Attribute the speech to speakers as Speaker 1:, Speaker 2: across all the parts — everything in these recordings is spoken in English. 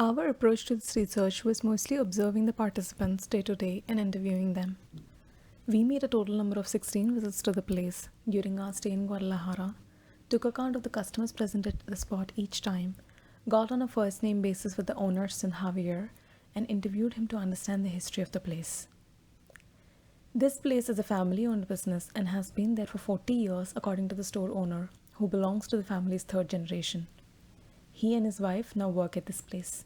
Speaker 1: Our approach to this research was mostly observing the participants day to day and interviewing them. We made a total number of 16 visits to the place during our stay in Guadalajara, took account of the customers present at the spot each time, got on a first name basis with the owner, Sin Javier, and interviewed him to understand the history of the place. This place is a family owned business and has been there for 40 years, according to the store owner, who belongs to the family's third generation. He and his wife now work at this place.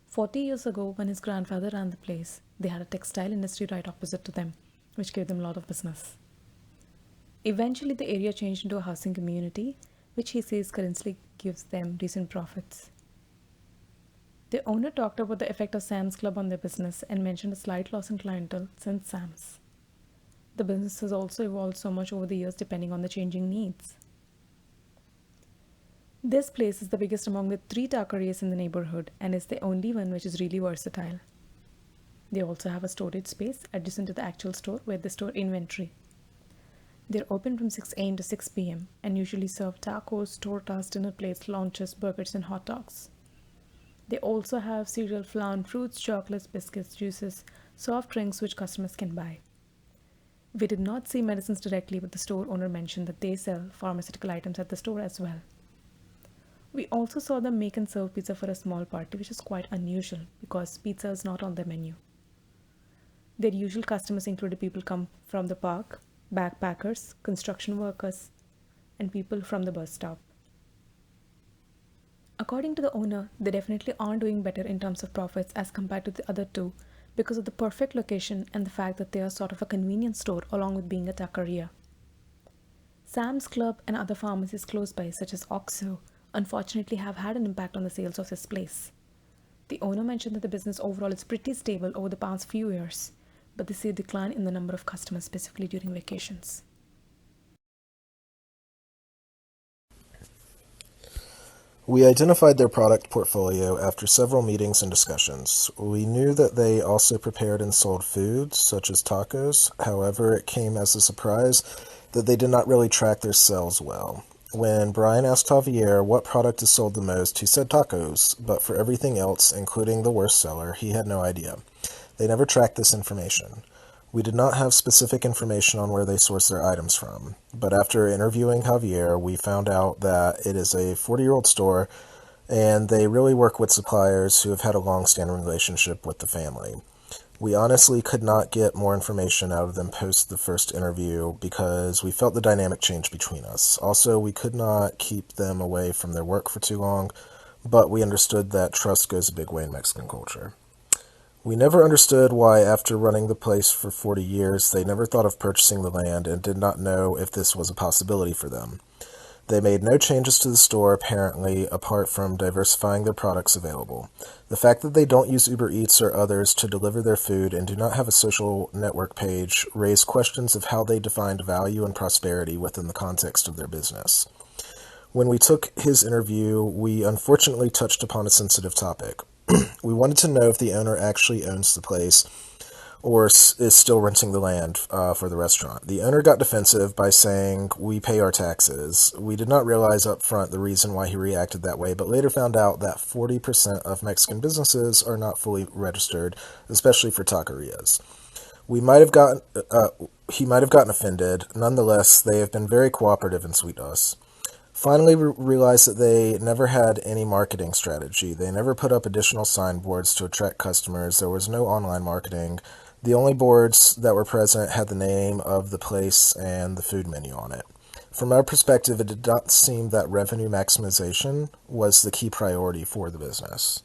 Speaker 1: 40 years ago, when his grandfather ran the place, they had a textile industry right opposite to them, which gave them a lot of business. Eventually, the area changed into a housing community, which he says currently gives them decent profits. The owner talked about the effect of Sam's Club on their business and mentioned a slight loss in clientele since Sam's. The business has also evolved so much over the years depending on the changing needs. This place is the biggest among the 3 taquerias in the neighborhood and is the only one which is really versatile. They also have a storage space adjacent to the actual store where they store inventory. They're open from 6 a.m. to 6 p.m. and usually serve tacos, tortas, dinner plates, lunches, burgers, and hot dogs. They also have cereal, flan, fruits, chocolates, biscuits, juices, soft drinks which customers can buy. We did not see medicines directly, but the store owner mentioned that they sell pharmaceutical items at the store as well. We also saw them make and serve pizza for a small party, which is quite unusual because pizza is not on their menu. Their usual customers included people come from the park, backpackers, construction workers, and people from the bus stop. According to the owner, they definitely aren't doing better in terms of profits as compared to the other two because of the perfect location and the fact that they are sort of a convenience store along with being a taqueria. Sam's Club and other pharmacies close by, such as Oxo, unfortunately have had an impact on the sales of this place. The owner mentioned that the business overall is pretty stable over the past few years, but they see a decline in the number of customers, specifically during vacations.
Speaker 2: We identified their product portfolio after several meetings and discussions. We knew that they also prepared and sold foods, such as tacos. However, it came as a surprise that they did not really track their sales well. When Brian asked Javier what product is sold the most, he said tacos, but for everything else, including the worst seller, he had no idea. They never tracked this information. We did not have specific information on where they source their items from, but after interviewing Javier, we found out that it is a 40-year-old store, and they really work with suppliers who have had a long-standing relationship with the family. We honestly could not get more information out of them post the first interview because we felt the dynamic change between us. Also, we could not keep them away from their work for too long, but we understood that trust goes a big way in Mexican culture. We never understood why, after running the place for 40 years, they never thought of purchasing the land and did not know if this was a possibility for them. They made no changes to the store, apparently, apart from diversifying their products available. The fact that they don't use Uber Eats or others to deliver their food and do not have a social network page raised questions of how they defined value and prosperity within the context of their business. When we took his interview, we unfortunately touched upon a sensitive topic. We wanted to know if the owner actually owns the place or is still renting the land for the restaurant. The owner got defensive by saying, "We pay our taxes." We did not realize up front the reason why he reacted that way, but later found out that 40% of Mexican businesses are not fully registered, especially for taquerias. He might have gotten offended. Nonetheless, they have been very cooperative and sweet to us. Finally, we realized that they never had any marketing strategy. They never put up additional signboards to attract customers. There was no online marketing. The only boards that were present had the name of the place and the food menu on it. From our perspective, it did not seem that revenue maximization was the key priority for the business.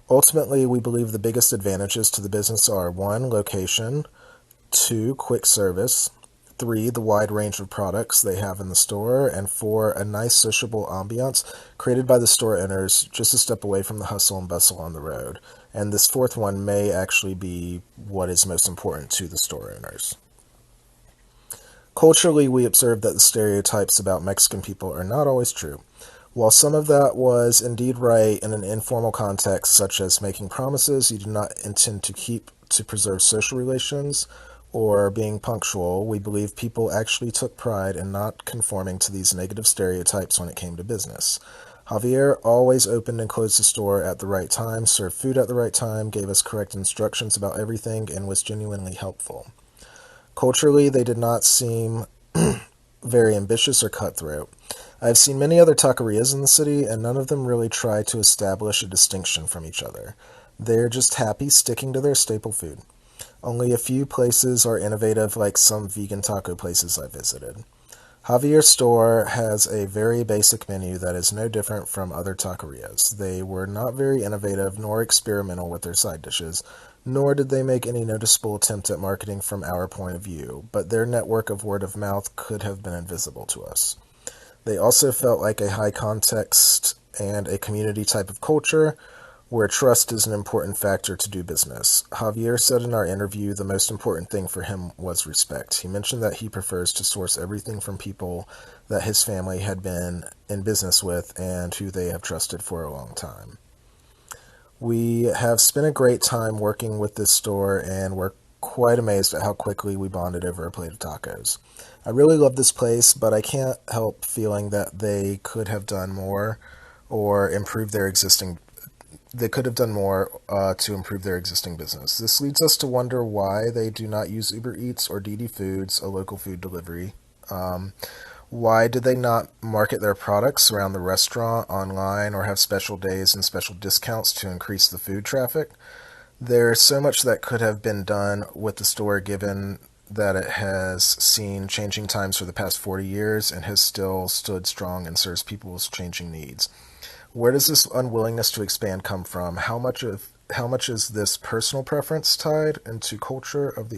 Speaker 2: Ultimately, we believe the biggest advantages to the business are 1. Location, 2. Quick service, 3. The wide range of products they have in the store, and 4. A nice sociable ambiance created by the store owners just a step away from the hustle and bustle on the road. And this fourth one may actually be what is most important to the store owners. Culturally, we observed that the stereotypes about Mexican people are not always true. While some of that was indeed right in an informal context, such as making promises you do not intend to keep to preserve social relations, or being punctual, we believe people actually took pride in not conforming to these negative stereotypes when it came to business. Javier always opened and closed the store at the right time, served food at the right time, gave us correct instructions about everything, and was genuinely helpful. Culturally, they did not seem very ambitious or cutthroat. I have seen many other taquerias in the city, and none of them really try to establish a distinction from each other. They're just happy sticking to their staple food. Only a few places are innovative, like some vegan taco places I visited. Javier's store has a very basic menu that is no different from other taquerias. They were not very innovative nor experimental with their side dishes, nor did they make any noticeable attempt at marketing from our point of view, but their network of word of mouth could have been invisible to us. They also felt like a high context and a community type of culture where trust is an important factor to do business. Javier said in our interview the most important thing for him was respect. He mentioned that he prefers to source everything from people that his family had been in business with and who they have trusted for a long time. We have spent a great time working with this store, and we're quite amazed at how quickly we bonded over a plate of tacos. I really love this place, but I can't help feeling that or improve their existing they could have done more to improve their existing business. This leads us to wonder why they do not use Uber Eats or DD Foods, a local food delivery. Why did they not market their products around the restaurant, online, or have special days and special discounts to increase the food traffic? There's so much that could have been done with the store given that it has seen changing times for the past 40 years and has still stood strong and serves people's changing needs. Where does this unwillingness to expand come from? How much is this personal preference tied into culture of the